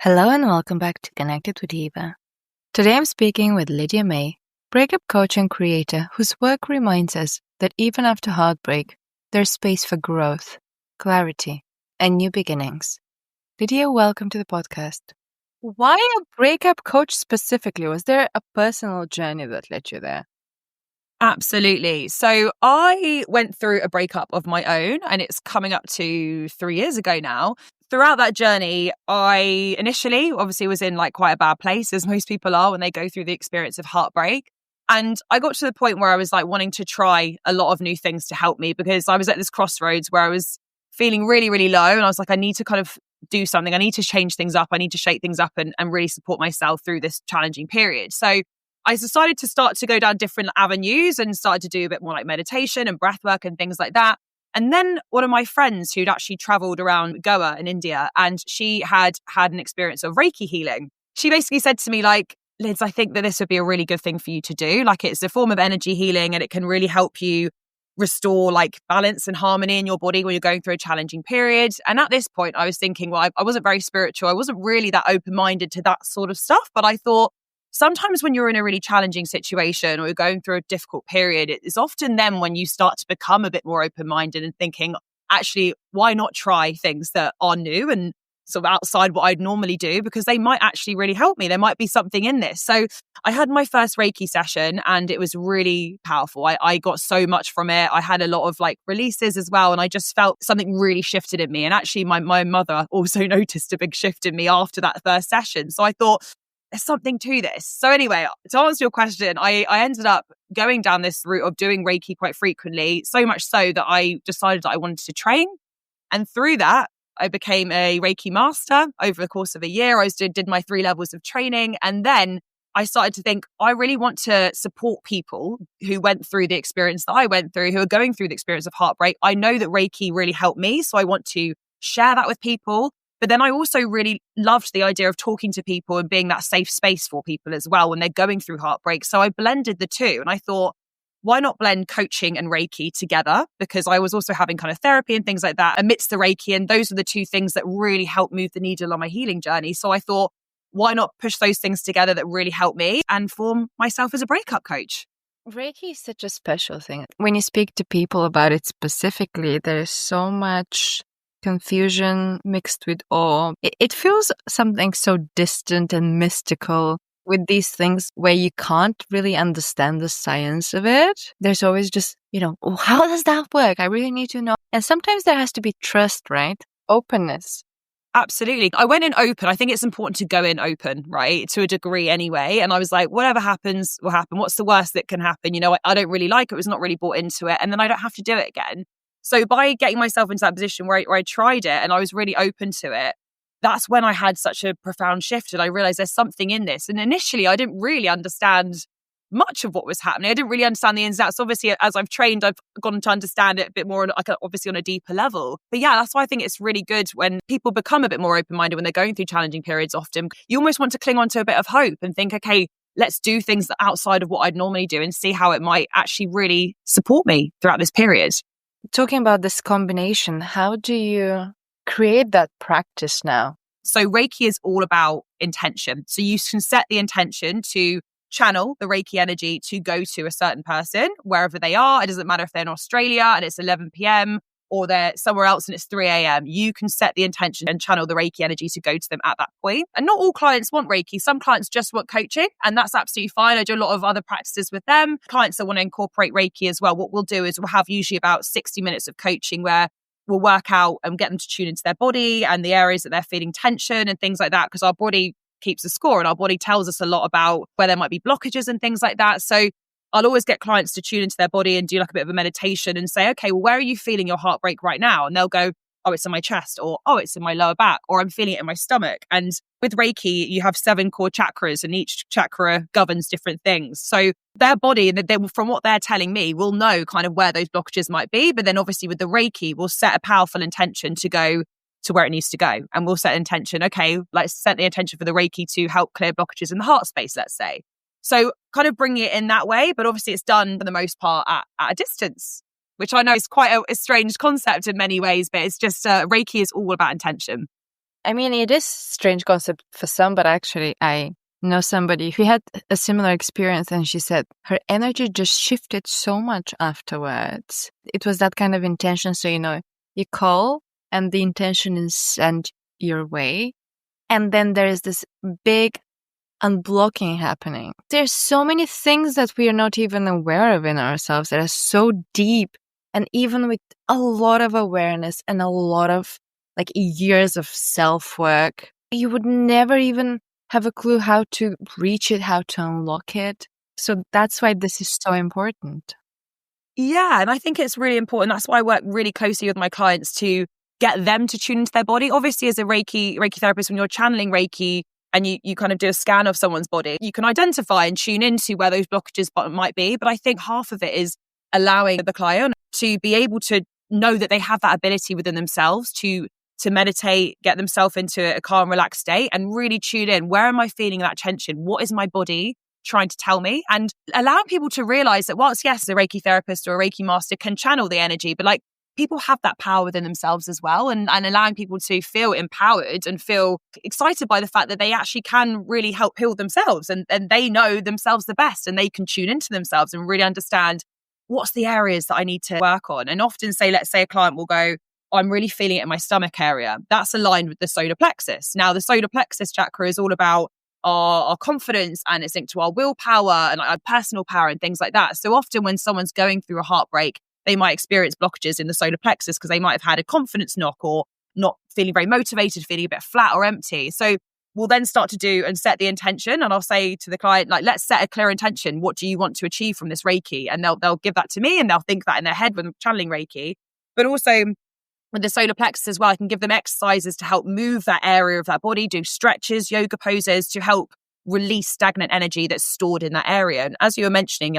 Hello and welcome back to Connected with Eva. Today I'm speaking with Lydia May, breakup coach and creator whose work reminds us that even after heartbreak, there's space for growth, clarity, and new beginnings. Lydia, welcome to the podcast. Why a breakup coach specifically? Was there a personal journey that led you there? Absolutely. So I went through a breakup of my own, and it's coming up to 3 years ago now. Throughout that journey, I initially obviously was in quite a bad place, as most people are when they go through the experience of heartbreak. And I got to the point where I was wanting to try a lot of new things to help me, because I was at this crossroads where I was feeling really, really low. And I was I need to kind of do something. I need to change things up. I need to shake things up and really support myself through this challenging period. So I decided to start to go down different avenues and started to do a bit more meditation and breath work and things like that. And then one of my friends who'd actually traveled around Goa in India, and she had an experience of Reiki healing. She basically said to me, Liz, I think that this would be a really good thing for you to do. It's a form of energy healing, and it can really help you restore balance and harmony in your body when you're going through a challenging period. And at this point, I was thinking, well, I wasn't very spiritual. I wasn't really that open-minded to that sort of stuff. But I thought, sometimes when you're in a really challenging situation or you're going through a difficult period, it's often then when you start to become a bit more open-minded and thinking, actually, why not try things that are new and sort of outside what I'd normally do, because they might actually really help me. There might be something in this. So I had my first Reiki session and it was really powerful. I got so much from it. I had a lot of releases as well. And I just felt something really shifted in me. And actually my mother also noticed a big shift in me after that first session. So I thought, there's something to this. So anyway, to answer your question, I ended up going down this route of doing Reiki quite frequently, so much so that I decided that I wanted to train. And through that, I became a Reiki master over the course of a year. I did my 3 levels of training. And then I started to think, I really want to support people who went through the experience that I went through, who are going through the experience of heartbreak. I know that Reiki really helped me, so I want to share that with people. But then I also really loved the idea of talking to people and being that safe space for people as well when they're going through heartbreak. So I blended the two, and I thought, why not blend coaching and Reiki together? Because I was also having kind of therapy and things like that amidst the Reiki. And those are the two things that really helped move the needle on my healing journey. So I thought, why not push those things together that really helped me and form myself as a breakup coach? Reiki is such a special thing. When you speak to people about it specifically, there's so much confusion mixed with awe. It feels something so distant and mystical with these things where you can't really understand the science of it. There's always just, oh, how does that work? I really need to know. And sometimes there has to be trust, right? Openness. Absolutely. I went in open. I think it's important to go in open, right? To a degree anyway. And I was like, whatever happens will happen. What's the worst that can happen? I don't really like it. Was not really bought into it. And then I don't have to do it again. So by getting myself into that position where I tried it and I was really open to it, that's when I had such a profound shift. And I realized there's something in this. And initially, I didn't really understand much of what was happening. I didn't really understand the ins and outs. Obviously, as I've trained, I've gotten to understand it a bit more, obviously on a deeper level. But yeah, that's why I think it's really good when people become a bit more open-minded when they're going through challenging periods. Often, you almost want to cling on to a bit of hope and think, okay, let's do things outside of what I'd normally do and see how it might actually really support me throughout this period. Talking about this combination, how do you create that practice now? So Reiki is all about intention. So you can set the intention to channel the Reiki energy to go to a certain person, wherever they are. It doesn't matter if they're in Australia and it's 11 p.m. or they're somewhere else and it's 3 a.m. You can set the intention and channel the Reiki energy to go to them at that point. And not all clients want Reiki. Some clients just want coaching, and that's absolutely fine. I do a lot of other practices with them. Clients that want to incorporate Reiki as well, what we'll do is we'll have usually about 60 minutes of coaching where we'll work out and get them to tune into their body and the areas that they're feeling tension and things like that, because our body keeps a score and our body tells us a lot about where there might be blockages and things like that. So I'll always get clients to tune into their body and do a bit of a meditation and say, okay, well, where are you feeling your heartbreak right now? And they'll go, oh, it's in my chest, or oh, it's in my lower back, or I'm feeling it in my stomach. And with Reiki, you have 7 core chakras and each chakra governs different things. So their body, from what they're telling me, will know kind of where those blockages might be. But then obviously with the Reiki, we'll set a powerful intention to go to where it needs to go. And we'll set intention, okay, let's set the intention for the Reiki to help clear blockages in the heart space, let's say. So kind of bringing it in that way, but obviously it's done for the most part at a distance, which I know is quite a strange concept in many ways, but it's just Reiki is all about intention. I mean, it is a strange concept for some, but actually I know somebody who had a similar experience, and she said her energy just shifted so much afterwards. It was that kind of intention. So, you call and the intention is sent your way. And then there is this big unblocking happening. There's so many things that we are not even aware of in ourselves that are so deep. And even with a lot of awareness and a lot of years of self-work, you would never even have a clue how to reach it, how to unlock it. So that's why this is so important. Yeah, and I think it's really important. That's why I work really closely with my clients to get them to tune into their body. Obviously, as a Reiki therapist, when you're channeling Reiki and you kind of do a scan of someone's body, you can identify and tune into where those blockages might be. But I think half of it is allowing the client to be able to know that they have that ability within themselves to meditate, get themselves into a calm, relaxed state and really tune in. Where am I feeling that tension? What is my body trying to tell me? And allowing people to realize that whilst, yes, a Reiki therapist or a Reiki master can channel the energy, but people have that power within themselves as well, and allowing people to feel empowered and feel excited by the fact that they actually can really help heal themselves and they know themselves the best and they can tune into themselves and really understand what's the areas that I need to work on. And often let's say a client will go, I'm really feeling it in my stomach area. That's aligned with the solar plexus. Now, the solar plexus chakra is all about our confidence and it's linked to our willpower and our personal power and things like that. So often when someone's going through a heartbreak, they might experience blockages in the solar plexus because they might have had a confidence knock or not feeling very motivated, feeling a bit flat or empty. So we'll then start to do and set the intention. And I'll say to the client, let's set a clear intention. What do you want to achieve from this Reiki? And they'll give that to me and they'll think that in their head when channeling Reiki. But also with the solar plexus as well, I can give them exercises to help move that area of that body, do stretches, yoga poses to help release stagnant energy that's stored in that area. And as you were mentioning,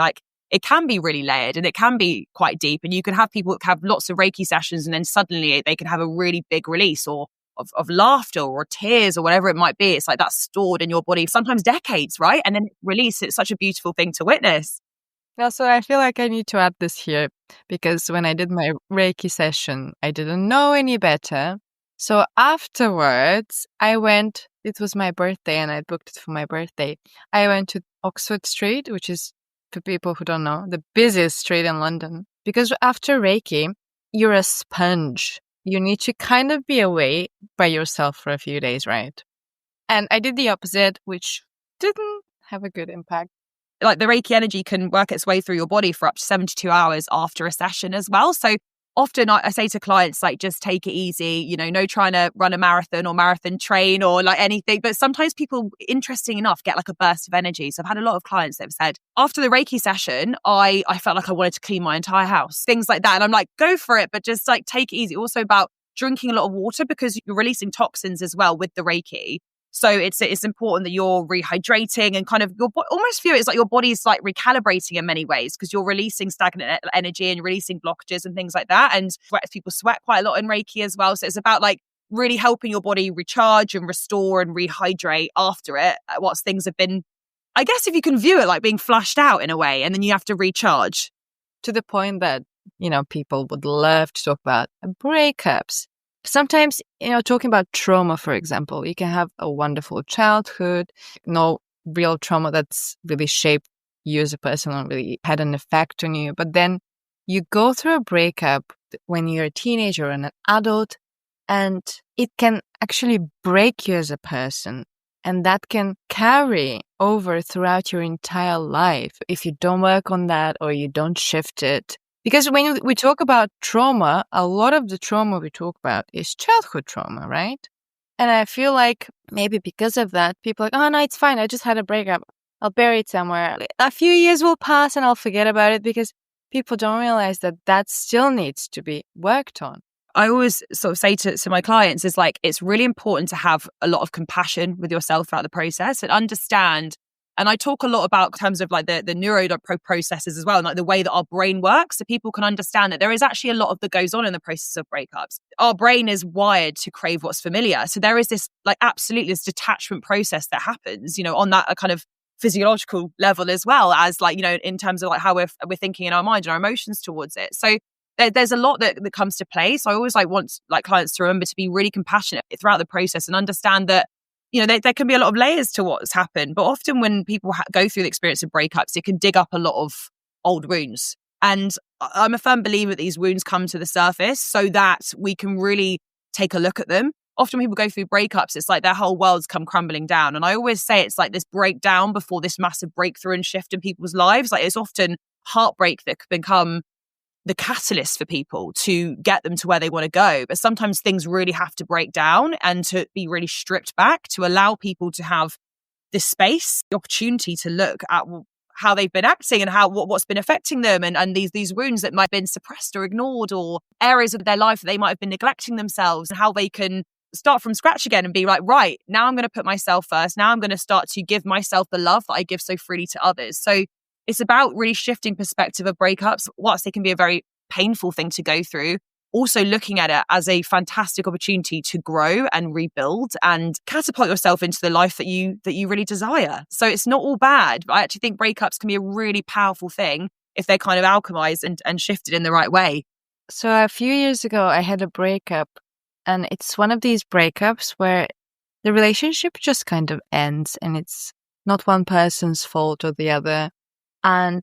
it can be really layered and it can be quite deep. And you can have people that have lots of Reiki sessions and then suddenly they can have a really big release or of laughter or tears or whatever it might be. It's that's stored in your body, sometimes decades, right? And then release. It's such a beautiful thing to witness. Also, I feel like I need to add this here because when I did my Reiki session, I didn't know any better. So afterwards, it was my birthday and I booked it for my birthday. I went to Oxford Street, which is, for people who don't know, the busiest street in London. Because after Reiki, you're a sponge. You need to kind of be away by yourself for a few days, right? And I did the opposite, which didn't have a good impact. The Reiki energy can work its way through your body for up to 72 hours after a session as well. So often I say to clients, just take it easy, no trying to run a marathon or marathon train or anything. But sometimes people, interesting enough, get a burst of energy. So I've had a lot of clients that have said, after the Reiki session, I felt like I wanted to clean my entire house, things like that. And I'm go for it, but just take it easy. Also about drinking a lot of water because you're releasing toxins as well with the Reiki. So it's important that you're rehydrating and kind of almost feel it's your body's recalibrating in many ways because you're releasing stagnant energy and releasing blockages and things like that. And people sweat quite a lot in Reiki as well. So it's about really helping your body recharge and restore and rehydrate after it. Once things have been, I guess if you can view it being flushed out in a way, and then you have to recharge. To the point that, people would love to talk about breakups. Sometimes, talking about trauma, for example, you can have a wonderful childhood, no real trauma that's really shaped you as a person or really had an effect on you. But then you go through a breakup when you're a teenager or an adult, and it can actually break you as a person. And that can carry over throughout your entire life if you don't work on that or you don't shift it. Because when we talk about trauma, a lot of the trauma we talk about is childhood trauma, right? And I feel like maybe because of that, people are oh, no, it's fine. I just had a breakup. I'll bury it somewhere. A few years will pass and I'll forget about it because people don't realize that still needs to be worked on. I always sort of say to my clients is it's really important to have a lot of compassion with yourself throughout the process and understand. And I talk a lot about in terms of the neuro processes as well, and the way that our brain works, so people can understand that there is actually a lot that goes on in the process of breakups. Our brain is wired to crave what's familiar. So there is this absolutely this detachment process that happens, on that kind of physiological level as well as in terms of how we're thinking in our mind and our emotions towards it. So there's a lot that comes to play. So I always want clients to remember to be really compassionate throughout the process and understand that, there can be a lot of layers to what's happened. But often when people go through the experience of breakups, it can dig up a lot of old wounds. And I'm a firm believer that these wounds come to the surface so that we can really take a look at them. Often when people go through breakups, it's like their whole world's come crumbling down. And I always say it's like this breakdown before this massive breakthrough and shift in people's lives. Like, it's often heartbreak that can become the catalyst for people to get them to where they want to go. But sometimes things really have to break down and to be really stripped back to allow people to have this space, the opportunity to look at how they've been acting and what's been affecting them, and these wounds that might have been suppressed or ignored, or areas of their life that they might have been neglecting themselves, and how they can start from scratch again and be like, right, now I'm going to put myself first. Now I'm going to start to give myself the love that I give so freely to others. So it's about really shifting perspective of breakups. Whilst they can be a very painful thing to go through, also looking at it as a fantastic opportunity to grow and rebuild and catapult yourself into the life that you really desire. So it's not all bad. I actually think breakups can be a really powerful thing if they're kind of alchemized and shifted in the right way. So a few years ago, I had a breakup, and it's one of these breakups where the relationship just kind of ends, and it's not one person's fault or the other. And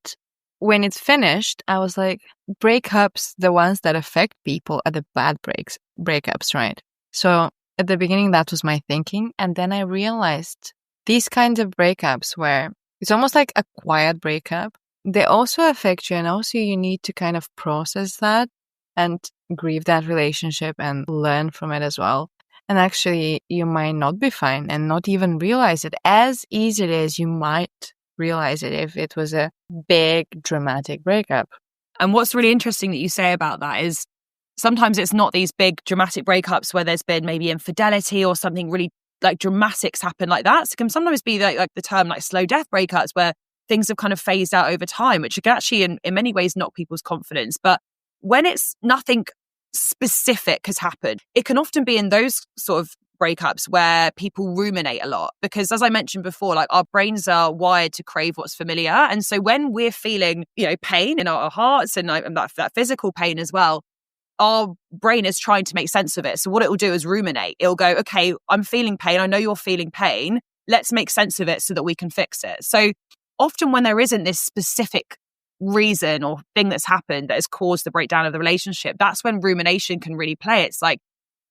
when it's finished, I was like, breakups, the ones that affect people, are the bad breakups, right? So at the beginning, that was my thinking. And then I realized these kinds of breakups where it's almost like a quiet breakup, they also affect you. And also you need to kind of process that and grieve that relationship and learn from it as well. And actually, you might not be fine and not even realize it as easily as you might realize it if it was a big dramatic breakup. And what's really interesting that you say about that is sometimes it's not these big dramatic breakups where there's been maybe infidelity or something really like dramatics happen like that. So it can sometimes be like the term like slow death breakups where things have kind of phased out over time, which can actually in many ways knock people's confidence. But when it's nothing specific has happened, it can often be in those sort of breakups where people ruminate a lot, because as I mentioned before, like our brains are wired to crave what's familiar. And so when we're feeling, pain in our hearts and that physical pain as well, our brain is trying to make sense of it. So what it will do is ruminate. It'll go, okay, I'm feeling pain. I know you're feeling pain. Let's make sense of it so that we can fix it. So often when there isn't this specific reason or thing that's happened that has caused the breakdown of the relationship, that's when rumination can really play. It's like,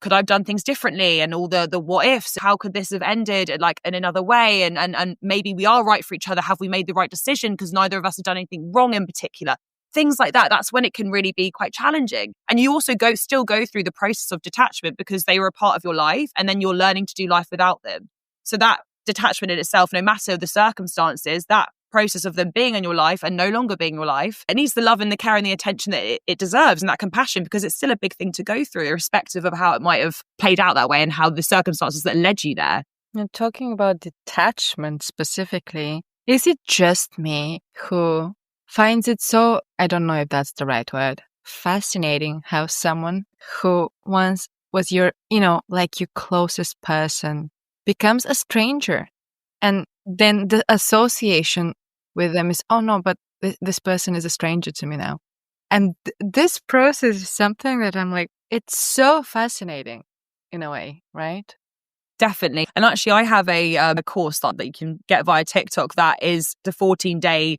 could I have done things differently? And all the what ifs, how could this have ended in another way? And maybe we are right for each other. Have we made the right decision? Because neither of us have done anything wrong in particular. Things like that. That's when it can really be quite challenging. And you also still go through the process of detachment because they were a part of your life, and then you're learning to do life without them. So that detachment in itself, no matter the circumstances, that process of them being in your life and no longer being your life, it needs the love and the care and the attention that it deserves, and that compassion, because it's still a big thing to go through, irrespective of how it might have played out that way and how the circumstances that led you there. And talking about detachment specifically, is it just me who finds it so, I don't know if that's the right word, fascinating how someone who once was your, like your closest person becomes a stranger, and then the association with them is, oh no, but this person is a stranger to me now. And this process is something that I'm like, it's so fascinating in a way, right? Definitely. And actually, I have a course that you can get via TikTok that is the 14-day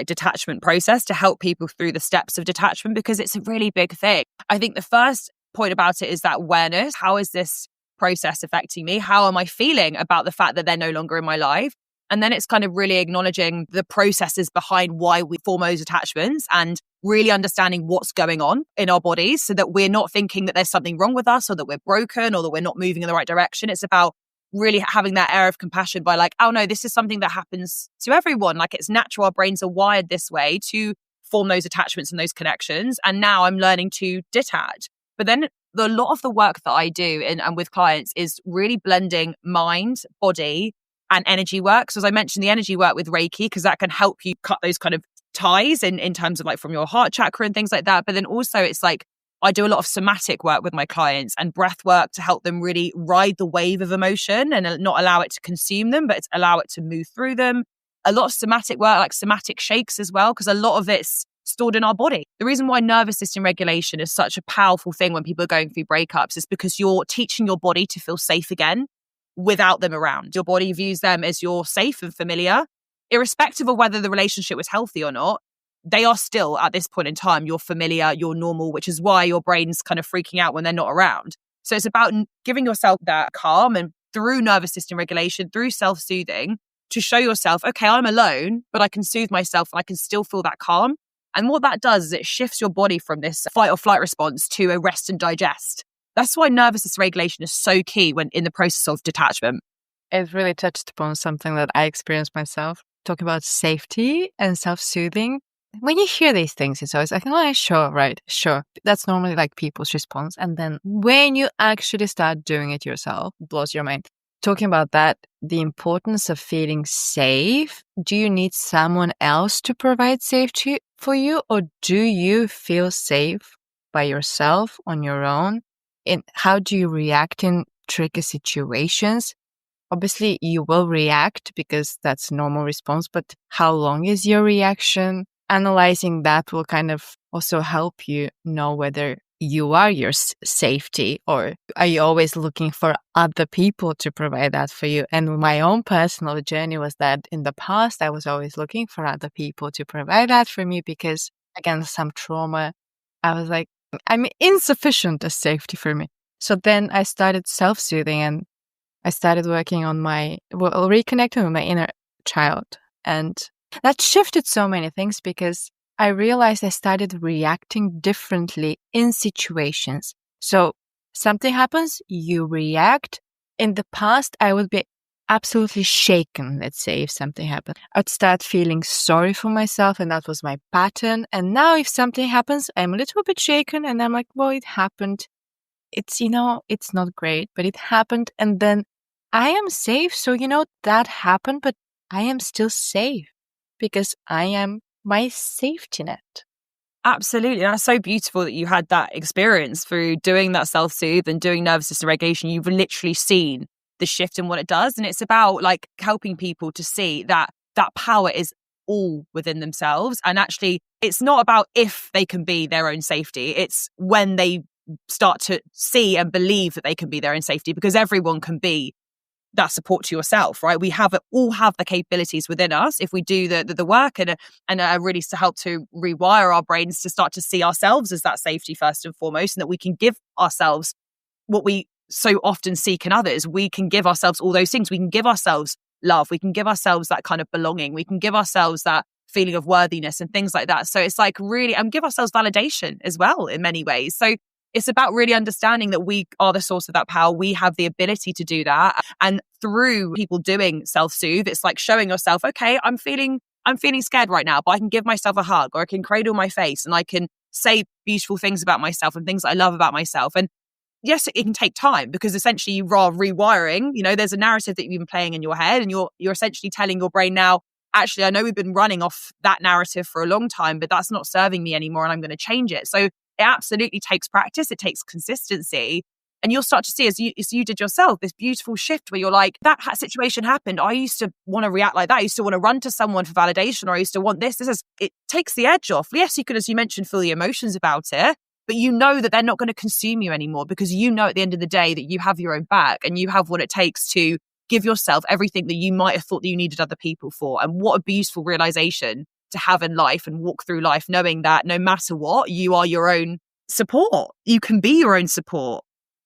detachment process to help people through the steps of detachment, because it's a really big thing. I think the first point about it is that awareness. How is this process affecting me? How am I feeling about the fact that they're no longer in my life? And then it's kind of really acknowledging the processes behind why we form those attachments and really understanding what's going on in our bodies so that we're not thinking that there's something wrong with us or that we're broken or that we're not moving in the right direction. It's about really having that air of compassion by like, oh no, this is something that happens to everyone. Like, it's natural. Our brains are wired this way to form those attachments and those connections. And now I'm learning to detach. But then a lot of the work that I do and with clients is really blending mind, body, and energy work. So as I mentioned, the energy work with Reiki, because that can help you cut those kind of ties in terms of from your heart chakra and things like that. But then also it's I do a lot of somatic work with my clients and breath work to help them really ride the wave of emotion and not allow it to consume them, but allow it to move through them. A lot of somatic work, like somatic shakes as well, because a lot of it's stored in our body. The reason why nervous system regulation is such a powerful thing when people are going through breakups is because you're teaching your body to feel safe again without them around. Your body views them as you're safe and familiar, irrespective of whether the relationship was healthy or not. They are still, at this point in time, you're familiar, you're normal, which is why your brain's kind of freaking out when they're not around. So it's about giving yourself that calm, and through nervous system regulation, through self-soothing, to show yourself, okay, I'm alone, but I can soothe myself and I can still feel that calm. And what that does is it shifts your body from this fight or flight response to a rest and digest. That's why nervous system regulation is so key when in the process of detachment. It really touched upon something that I experienced myself. Talking about safety and self-soothing. When you hear these things, it's always like, oh, yeah, sure, right, sure. That's normally like people's response. And then when you actually start doing it yourself, it blows your mind. Talking about that, the importance of feeling safe. Do you need someone else to provide safety for you? Or do you feel safe by yourself on your own? And how do you react in tricky situations? Obviously, you will react because that's normal response, but how long is your reaction? Analyzing that will kind of also help you know whether you are your safety, or are you always looking for other people to provide that for you? And my own personal journey was that in the past, I was always looking for other people to provide that for me because, again, some trauma, I was like, I'm insufficient as safety for me. So then I started self-soothing and I started working on reconnecting with my inner child. And that shifted so many things because I realized I started reacting differently in situations. So something happens, you react. In the past, I would be absolutely shaken, let's say, if something happened. I'd start feeling sorry for myself, and that was my pattern. And now if something happens, I'm a little bit shaken and I'm like, well, it happened. It's, it's not great, but it happened. And then I am safe. So, that happened, but I am still safe because I am my safety net. Absolutely. That's so beautiful that you had that experience through doing that self-soothe and doing nervous system regulation. You've literally seen the shift in what it does. And it's about like helping people to see that that power is all within themselves. And actually, it's not about if they can be their own safety. It's when they start to see and believe that they can be their own safety, because everyone can be that support to yourself, right? We all have the capabilities within us if we do the work and really to help to rewire our brains to start to see ourselves as that safety first and foremost, and that we can give ourselves what we so often seek in others. We can give ourselves all those things. We can give ourselves love. We can give ourselves that kind of belonging. We can give ourselves that feeling of worthiness and things like that. So it's like really, and give ourselves validation as well in many ways. So it's about really understanding that we are the source of that power. We have the ability to do that. And through people doing self-soothe, it's like showing yourself, okay, I'm feeling scared right now, but I can give myself a hug, or I can cradle my face and I can say beautiful things about myself and things I love about myself. And yes, it can take time because essentially you are rewiring, there's a narrative that you've been playing in your head and you're essentially telling your brain now, actually, I know we've been running off that narrative for a long time, but that's not serving me anymore and I'm going to change it. So it absolutely takes practice. It takes consistency. And you'll start to see, as you did yourself, this beautiful shift where you're like, that situation happened. I used to want to react like that. I used to want to run to someone for validation, or I used to want this. It takes the edge off. Yes, you can, as you mentioned, feel the emotions about it, but you know that they're not going to consume you anymore because you know at the end of the day that you have your own back and you have what it takes to give yourself everything that you might have thought that you needed other people for. And what a beautiful realization to have in life and walk through life knowing that no matter what, you are your own support. You can be your own support.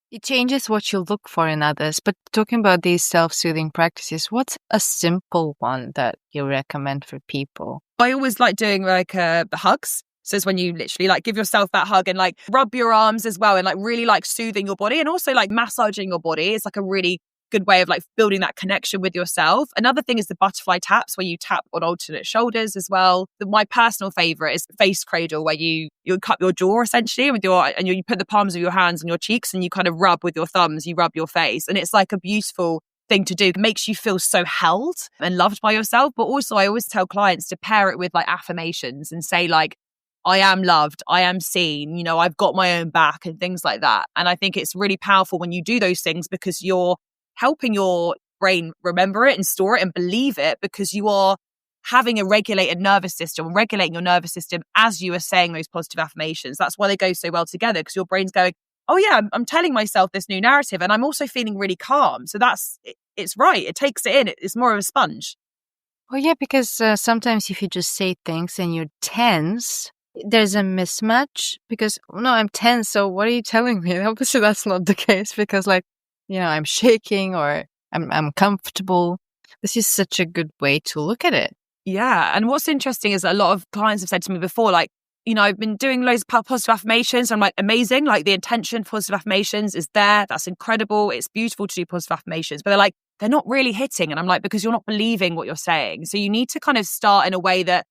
It changes what you look for in others. But talking about these self-soothing practices, what's a simple one that you recommend for people? I always like doing like the hugs. So it's when you literally like give yourself that hug and like rub your arms as well and like really like soothing your body, and also like massaging your body. It's like a really good way of like building that connection with yourself. Another thing is the butterfly taps, where you tap on alternate shoulders as well. My personal favorite is face cradle, where you cup your jaw essentially with you put the palms of your hands on your cheeks and you kind of rub with your thumbs, you rub your face. And it's like a beautiful thing to do. It makes you feel so held and loved by yourself. But also I always tell clients to pair it with like affirmations and say like, I am loved, I am seen, I've got my own back and things like that. And I think it's really powerful when you do those things because you're helping your brain remember it and store it and believe it, because you are having a regulated nervous system, regulating your nervous system as you are saying those positive affirmations. That's why they go so well together, because your brain's going, oh yeah, I'm telling myself this new narrative and I'm also feeling really calm. So it's right. It takes it in. It's more of a sponge. Well, yeah, because sometimes if you just say things and you're tense, there's a mismatch because, no, I'm tense. So what are you telling me? Obviously, that's not the case because, like, I'm shaking or I'm comfortable. This is such a good way to look at it. Yeah. And what's interesting is that a lot of clients have said to me before, like, I've been doing loads of positive affirmations. I'm like, amazing. Like the intention for positive affirmations is there. That's incredible. It's beautiful to do positive affirmations. But they're like, they're not really hitting. And I'm like, because you're not believing what you're saying. So you need to kind of start in a way that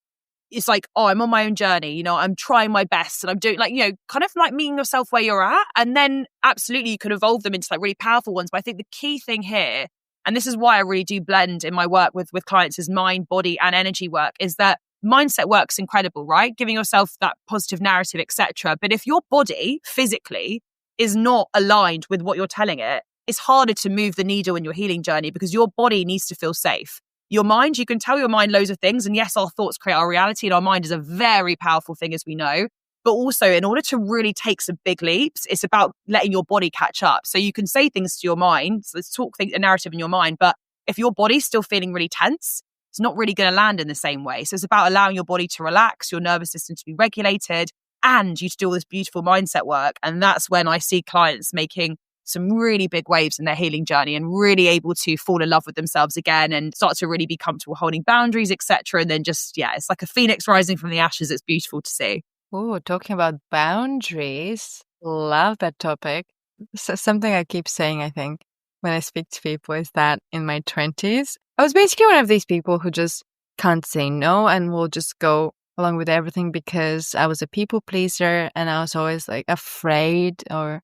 it's like, oh, I'm on my own journey. I'm trying my best and I'm doing like, kind of like meeting yourself where you're at. And then absolutely you can evolve them into like really powerful ones. But I think the key thing here, and this is why I really do blend in my work with clients is mind, body and energy work, is that mindset work's incredible, right? Giving yourself that positive narrative, etc. But if your body physically is not aligned with what you're telling it, it's harder to move the needle in your healing journey because your body needs to feel safe. Your mind, you can tell your mind loads of things. And yes, our thoughts create our reality and our mind is a very powerful thing, as we know. But also in order to really take some big leaps, it's about letting your body catch up. So you can say things to your mind, so let's talk a narrative in your mind. But if your body's still feeling really tense, it's not really going to land in the same way. So it's about allowing your body to relax, your nervous system to be regulated, and you to do all this beautiful mindset work. And that's when I see clients making some really big waves in their healing journey and really able to fall in love with themselves again and start to really be comfortable holding boundaries, etc. And then just, it's like a phoenix rising from the ashes. It's beautiful to see. Oh, talking about boundaries. Love that topic. So something I keep saying, I think, when I speak to people is that in my 20s, I was basically one of these people who just can't say no and will just go along with everything because I was a people pleaser and I was always like afraid or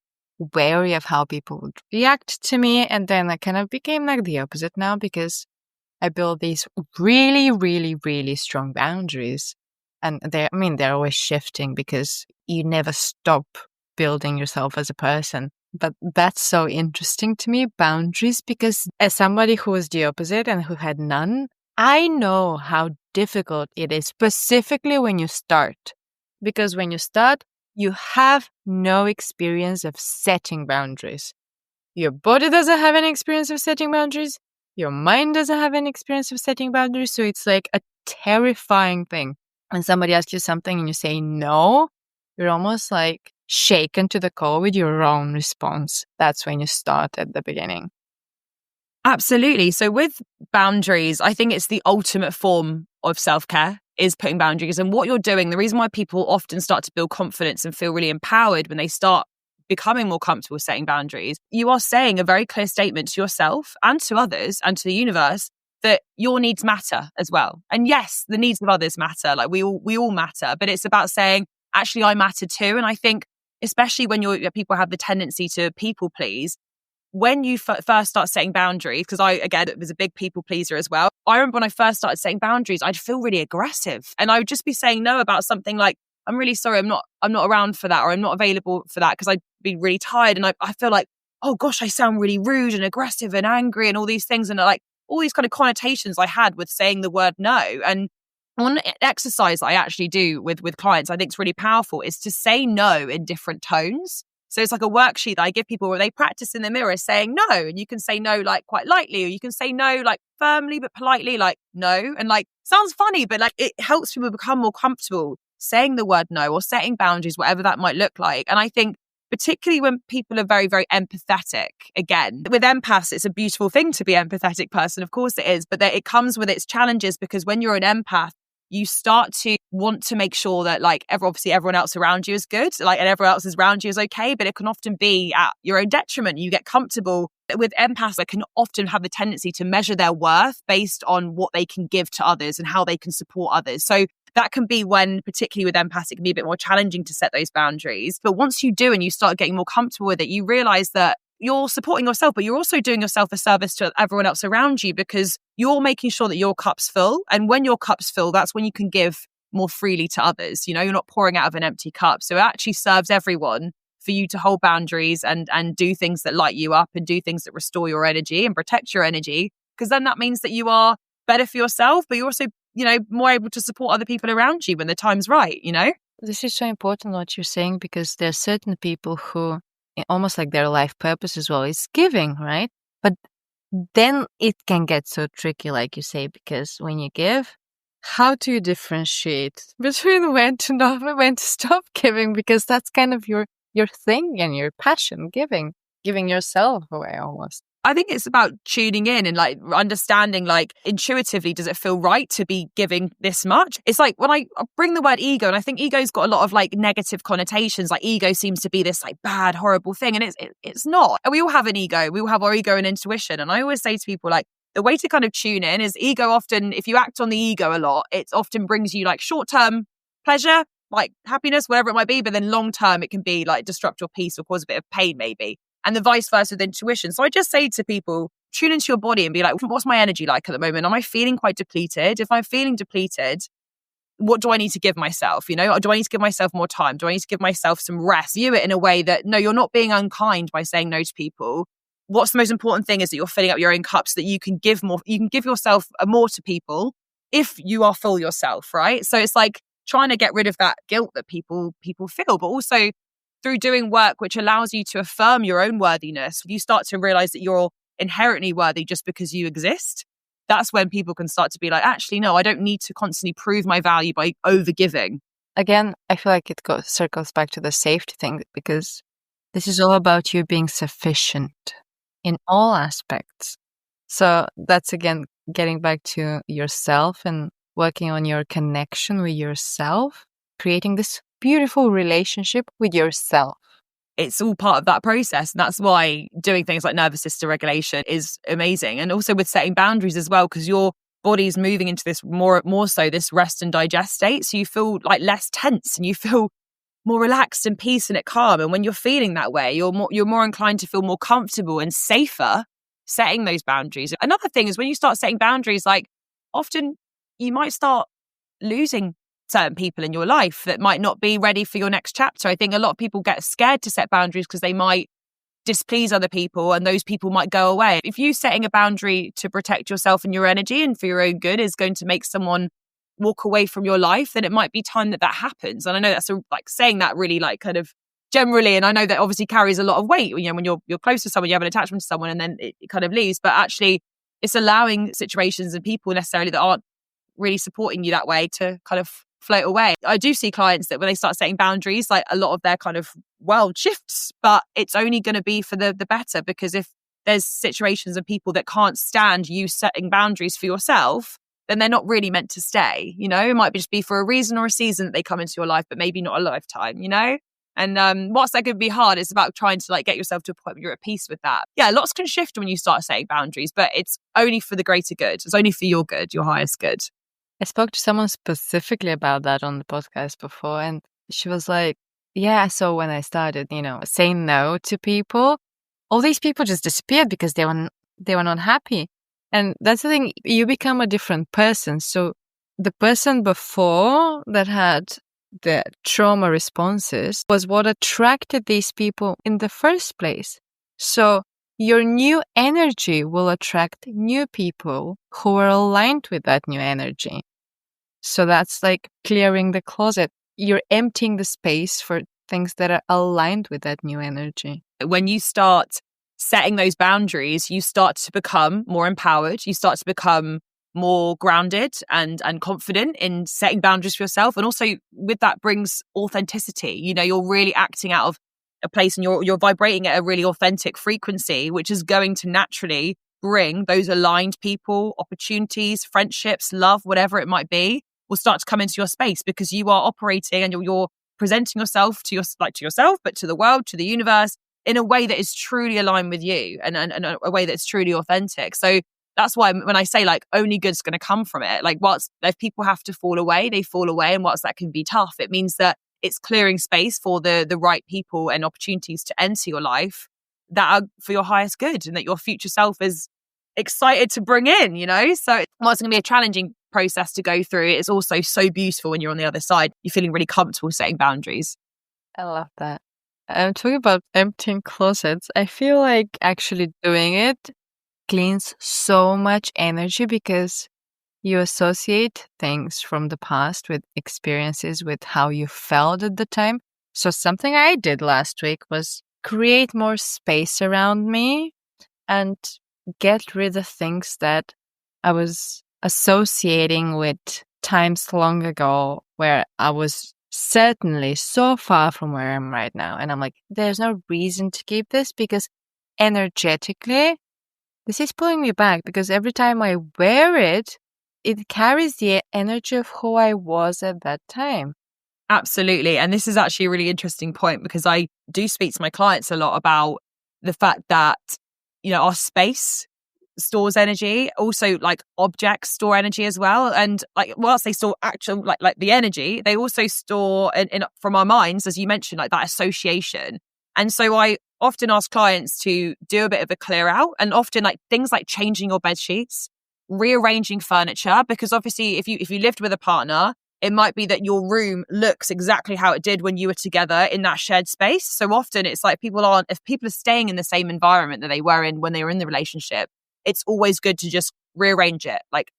wary of how people would react to me. And then I kind of became like the opposite now because I built these really, really, really strong boundaries. And they're always shifting because you never stop building yourself as a person. But that's so interesting to me, boundaries, because as somebody who was the opposite and who had none, I know how difficult it is, specifically when you start. Because when you start, you have no experience of setting boundaries. Your body doesn't have any experience of setting boundaries. Your mind doesn't have any experience of setting boundaries. So it's like a terrifying thing. When somebody asks you something and you say no, you're almost like shaken to the core with your own response. That's when you start at the beginning. Absolutely. So with boundaries, I think it's the ultimate form of self-care is putting boundaries. And what you're doing, the reason why people often start to build confidence and feel really empowered when they start becoming more comfortable setting boundaries, you are saying a very clear statement to yourself and to others and to the universe that your needs matter as well. And yes, the needs of others matter. Like we all matter, but it's about saying, actually, I matter too. And I think, especially when people have the tendency to people please, when you first start setting boundaries, because I, again, was a big people pleaser as well. I remember when I first started setting boundaries, I'd feel really aggressive and I would just be saying no about something like, I'm really sorry, I'm not around for that, or I'm not available for that, because I'd be really tired. And I feel like, oh gosh, I sound really rude and aggressive and angry and all these things. And like all these kind of connotations I had with saying the word no. And one exercise I actually do with clients, I think it's really powerful, is to say no in different tones. So it's like a worksheet that I give people where they practice in the mirror saying no. And you can say no like quite lightly, or you can say no like firmly but politely, like no. And like sounds funny, but like it helps people become more comfortable saying the word no or setting boundaries, whatever that might look like. And I think particularly when people are very, very empathetic, again, with empaths, it's a beautiful thing to be an empathetic person. Of course it is, but it comes with its challenges, because when you're an empath, you start to want to make sure that like obviously everyone else around you is good, like, and everyone else around you is okay, but it can often be at your own detriment. You get comfortable with empaths that can often have the tendency to measure their worth based on what they can give to others and how they can support others. So that can be when, particularly with empaths, it can be a bit more challenging to set those boundaries. But once you do and you start getting more comfortable with it, you realize that you're supporting yourself, but you're also doing yourself a service to everyone else around you, because you're making sure that your cup's full. And when your cup's full, that's when you can give more freely to others. You're not pouring out of an empty cup. So it actually serves everyone for you to hold boundaries and do things that light you up and do things that restore your energy and protect your energy, because then that means that you are better for yourself, but you're also more able to support other people around you when the time's right, This is so important what you're saying, because there are certain people who almost like their life purpose as well is giving, right? But then it can get so tricky, like you say, because when you give, how do you differentiate between when to not, when to stop giving? Because that's kind of your thing and your passion, giving yourself away almost. I think it's about tuning in and like understanding, like intuitively, does it feel right to be giving this much? It's like when I bring the word ego, and I think ego's got a lot of like negative connotations. Like ego seems to be this like bad, horrible thing. And it's not. And we all have an ego. We all have our ego and intuition. And I always say to people, like, the way to kind of tune in is ego often, if you act on the ego a lot, it often brings you like short-term pleasure, like happiness, whatever it might be. But then long-term, it can be like disrupt your peace or cause a bit of pain maybe. And the vice versa with intuition. So I just say to people, tune into your body and be like, what's my energy like at the moment? Am I feeling quite depleted? If I'm feeling depleted, what do I need to give myself? Do I need to give myself more time? Do I need to give myself some rest? View it in a way that, no, you're not being unkind by saying no to people. What's the most important thing is that you're filling up your own cup so that you can give more. You can give yourself more to people if you are full yourself, right? So it's like trying to get rid of that guilt that people feel, but also through doing work which allows you to affirm your own worthiness, you start to realize that you're inherently worthy just because you exist. That's when people can start to be like, actually, no, I don't need to constantly prove my value by overgiving. Again, I feel like it circles back to the safety thing, because this is all about you being sufficient in all aspects. So that's, again, getting back to yourself and working on your connection with yourself, creating this beautiful relationship with yourself. It's all part of that process. And that's why doing things like nervous system regulation is amazing. And also with setting boundaries as well, because your body's moving into this more so this rest and digest state. So you feel like less tense and you feel more relaxed and peace and at calm. And when you're feeling that way, you're more inclined to feel more comfortable and safer setting those boundaries. Another thing is when you start setting boundaries, like often you might start losing certain people in your life that might not be ready for your next chapter. I think a lot of people get scared to set boundaries because they might displease other people and those people might go away. If you setting a boundary to protect yourself and your energy and for your own good is going to make someone walk away from your life, then it might be time that happens. And I know that's like saying that really like kind of generally, and I know that obviously carries a lot of weight, when you're close to someone, you have an attachment to someone and then it kind of leaves. But actually it's allowing situations and people necessarily that aren't really supporting you that way to kind of float away. I do see clients that when they start setting boundaries, like a lot of their kind of world shifts, but it's only going to be for the better, because if there's situations and people that can't stand you setting boundaries for yourself, then they're not really meant to stay. It might just be for a reason or a season that they come into your life, but maybe not a lifetime, And whilst that could be hard, it's about trying to like get yourself to a point where you're at peace with that. Yeah, lots can shift when you start setting boundaries, but it's only for the greater good. It's only for your good, your highest good. I spoke to someone specifically about that on the podcast before, and she was like, yeah, so when I started, saying no to people, all these people just disappeared because they were not happy. And that's the thing, you become a different person. So the person before that had the trauma responses was what attracted these people in the first place. So your new energy will attract new people who are aligned with that new energy. So that's like clearing the closet. You're emptying the space for things that are aligned with that new energy. When you start setting those boundaries, you start to become more empowered. You start to become more grounded and confident in setting boundaries for yourself. And also with that brings authenticity. You're really acting out of a place and you're vibrating at a really authentic frequency, which is going to naturally bring those aligned people, opportunities, friendships, love, whatever it might be, will start to come into your space because you are operating and you're presenting yourself to yourself, but to the world, to the universe in a way that is truly aligned with you and a way that's truly authentic. So that's why when I say like only good's going to come from it, like whilst if people have to fall away, they fall away. And whilst that can be tough, it means that it's clearing space for the right people and opportunities to enter your life that are for your highest good and that your future self is excited to bring in, So whilst it's going to be a challenging process to go through, it's also so beautiful when you're on the other side. You're feeling really comfortable setting boundaries. I love that. I'm talking about emptying closets. I feel like actually doing it cleans so much energy because you associate things from the past with experiences with how you felt at the time. So something I did last week was create more space around me and get rid of things that I was associating with times long ago where I was certainly so far from where I am right now. And I'm like, there's no reason to keep this because energetically, this is pulling me back because every time I wear it, it carries the energy of who I was at that time. Absolutely. And this is actually a really interesting point because I do speak to my clients a lot about the fact that, our space stores energy. Also, like objects store energy as well. And like whilst they store actual like the energy, they also store in from our minds, as you mentioned, like that association. And so I often ask clients to do a bit of a clear out, and often like things like changing your bed sheets, rearranging furniture, because obviously if you lived with a partner, it might be that your room looks exactly how it did when you were together in that shared space. So often it's like if people are staying in the same environment that they were in when they were in the relationship, it's always good to just rearrange it. Like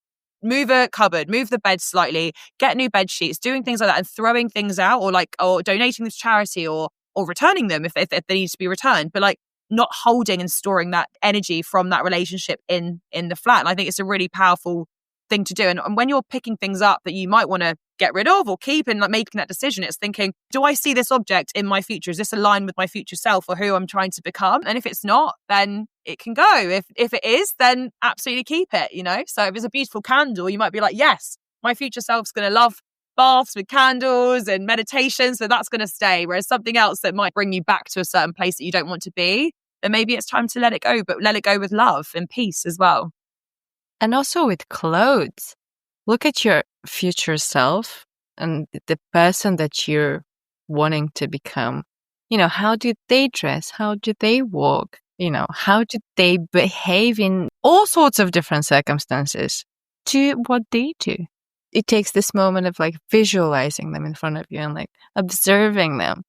move a cupboard, move the bed slightly, get new bed sheets, doing things like that and throwing things out or donating them to charity or returning them if they need to be returned. But like not holding and storing that energy from that relationship in the flat. And I think it's a really powerful thing to do. And when you're picking things up that you might want to get rid of or keep and like making that decision, it's thinking, do I see this object in my future? Is this aligned with my future self or who I'm trying to become? And if it's not, then it can go. If it is, then absolutely keep it, So if it's a beautiful candle, you might be like, yes, my future self's going to love baths with candles and meditation. So that's going to stay. Whereas something else that might bring you back to a certain place that you don't want to be, then maybe it's time to let it go, but let it go with love and peace as well. And also with clothes, look at your future self and the person that you're wanting to become. How do they dress? How do they walk? How do they behave in all sorts of different circumstances to what they do? It takes this moment of like visualizing them in front of you and like observing them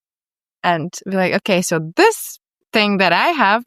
and be like, okay, so this thing that I have,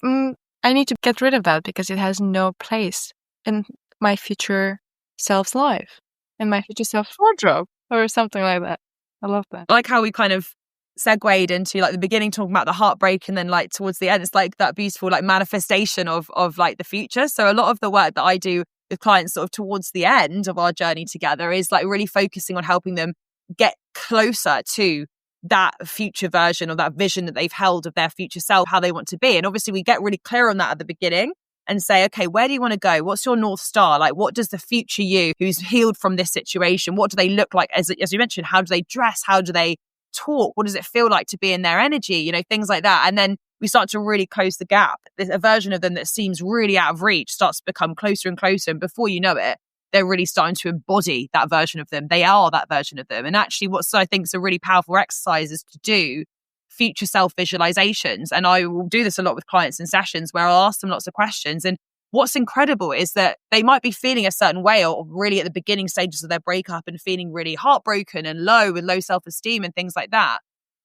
I need to get rid of that because it has no place in my future self's life, in my future self's wardrobe or something like that. I love that. I like how we kind of segued into like the beginning talking about the heartbreak and then like towards the end, it's like that beautiful like manifestation of like the future. So a lot of the work that I do with clients sort of towards the end of our journey together is like really focusing on helping them get closer to that future version or that vision that they've held of their future self, how they want to be. And obviously we get really clear on that at the beginning and say, okay, where do you want to go? What's your North Star? Like, what does the future you who's healed from this situation, what do they look like? As you mentioned, how do they dress? How do they talk? What does it feel like to be in their energy? Things like that. And then we start to really close the gap. There's a version of them that seems really out of reach starts to become closer and closer. And before you know it, they're really starting to embody that version of them. They are that version of them. And actually what I think is a really powerful exercise is to do future self visualizations. And I will do this a lot with clients in sessions where I'll ask them lots of questions. And what's incredible is that they might be feeling a certain way or really at the beginning stages of their breakup and feeling really heartbroken and low with low self-esteem and things like that.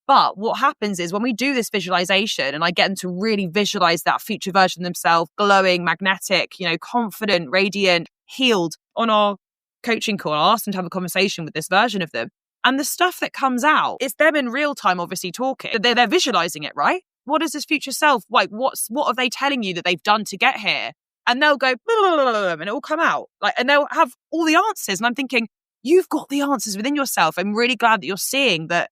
But what happens is when we do this visualization and I get them to really visualize that future version of themselves, glowing, magnetic, confident, radiant, healed on our coaching call, I'll ask them to have a conversation with this version of them. And the stuff that comes out, it's them in real time, obviously talking. They're visualizing it, right? What is this future self? Like, what are they telling you that they've done to get here? And they'll go, and it will come out. And they'll have all the answers. And I'm thinking, you've got the answers within yourself. I'm really glad that you're seeing that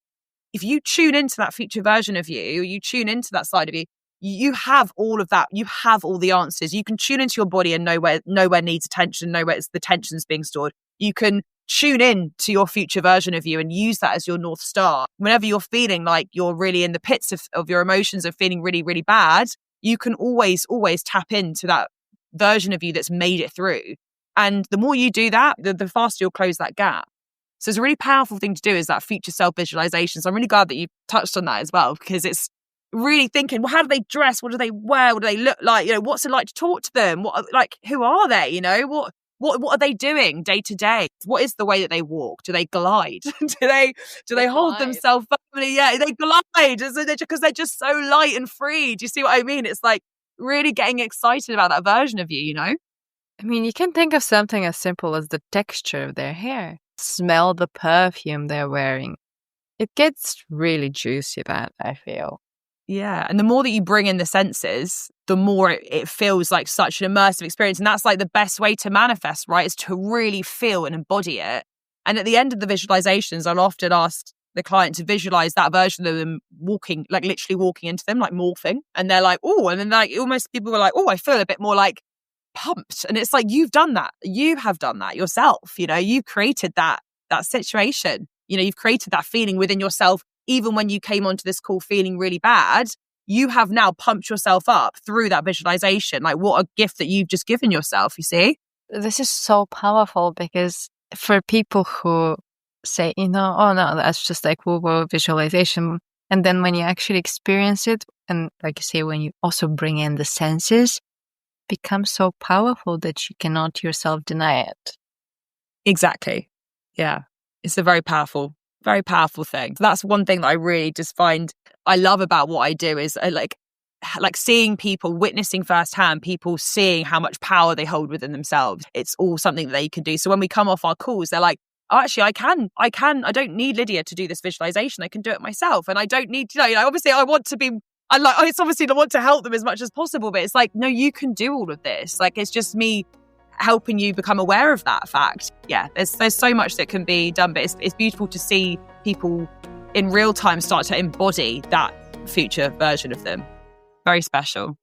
if you tune into that future version of you tune into that side of you, you have all of that. You have all the answers. You can tune into your body and know where needs attention, know where the tension's being stored. You can tune in to your future version of you and use that as your North Star. Whenever you're feeling like you're really in the pits of your emotions of feeling really, really bad, you can always tap into that version of you that's made it through. And the more you do that, the faster you'll close that gap. So it's a really powerful thing to do is that future self visualization. So I'm really glad that you touched on that as well, because it's really thinking, well, how do they dress? What do they wear? What do they look like? What's it like to talk to them? Who are they? What are they doing day to day? What is the way that they walk? Do they glide? do they hold themselves firmly? Yeah, they glide because they're just so light and free. Do you see what I mean? It's like really getting excited about that version of you, I mean, you can think of something as simple as the texture of their hair. Smell the perfume they're wearing. It gets really juicy, that, I feel. Yeah. And the more that you bring in the senses, the more it feels like such an immersive experience. And that's like the best way to manifest, right? Is to really feel and embody it. And at the end of the visualizations, I'll often ask the client to visualize that version of them walking, like literally walking into them, like morphing. And they're like, oh, and then like almost people were like, oh, I feel a bit more like pumped. And it's like, you've done that. You have done that yourself. You know, you've created that situation. You know, you've created that feeling within yourself. Even when you came onto this call feeling really bad, you have now pumped yourself up through that visualization. Like, what a gift that you've just given yourself, you see? This is so powerful because for people who say, oh no, that's just like woo-woo visualization. And then when you actually experience it, and like you say, when you also bring in the senses, it becomes so powerful that you cannot yourself deny it. Exactly. Yeah. It's a very powerful thing. So that's one thing that I really just find I love about what I do is like seeing people, witnessing firsthand, people seeing how much power they hold within themselves. It's all something that they can do. So when we come off our calls, they're like, oh, actually, I don't need Lydia to do this visualization. I can do it myself. And I don't need to, obviously I want to be, it's obviously I want to help them as much as possible, but it's like, no, you can do all of this. Like, it's just me helping you become aware of that fact. Yeah, there's so much that can be done, but it's beautiful to see people in real time start to embody that future version of them. Very special.